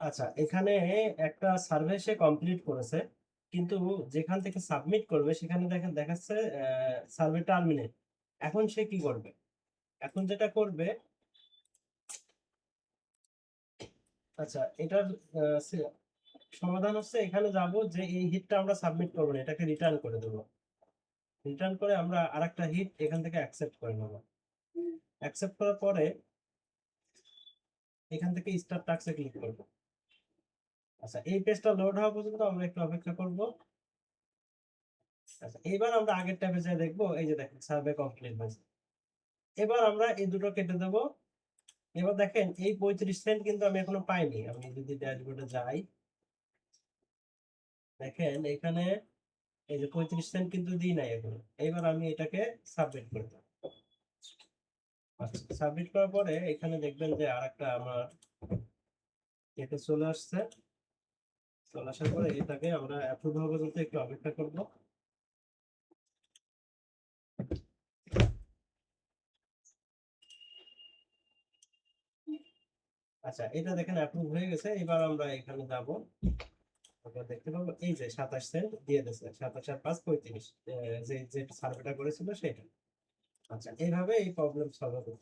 আচ্ছা, এখানে একটা সার্ভে সে কমপ্লিট করেছে, কিন্তু যেখান থেকে সাবমিট করবে সেখানে দেখেন দেখাচ্ছে সার্ভে টার্মিনেট। এখন সে কি করবে? এখন যেটা করবে, আচ্ছা এটার সমাধান হচ্ছে এখানে যাব যে এই হিটটা আমরা সাবমিট করবো না, এটাকে রিটার্ন করে দেবো। রিটার্ন করে আমরা আরেকটা হিট এখান থেকে অ্যাকসেপ্ট করে নেব। অ্যাকসেপ্ট করার পরে এখান থেকে স্টার্ট টাস্কে ক্লিক করব। আচ্ছা, এই পেজটা লোড হওয়া পর্যন্ত আমরা একটু অপেক্ষা করব। আচ্ছা, এবার আমরা আগের ট্যাবে যা দেখবো, এই যে দেখেন সার্ভে কমপ্লিট হয়েছে। এবার আমরা এই দুটো কেটে দেব। এবার দেখেন এই 35 সেন্ট কিন্তু আমি এখনো পাইনি। আমি যদি ড্যাশবোর্ডে যাই, দেখেন এখানে এই যে 35 সেন্ট কিন্তু দিই নাই এখনো। এবার আমি এটাকে সাবমিট করে দেব। আচ্ছা, সাবমিট করার পরে এখানে দেখবেন যে আরেকটা আমার কেটে চলে আসছে। চলে আসার পরে এটাকে আমরা অ্যাপ্রুভ হওয়া পর্যন্ত একটু অপেক্ষা করব। আচ্ছা, এটা দেখেন অ্যাপ্রুভ হয়ে গেছে। এবার আমরা এখানে যাব, আমরা দেখতে পাবো এই যে 27 সেন্ট দিয়ে দিয়েছে, 27 আর 5 35, যে যে সার্ভেটা করেছিল সেটা। আচ্ছা, এইভাবে এই প্রবলেম সলভ হবে।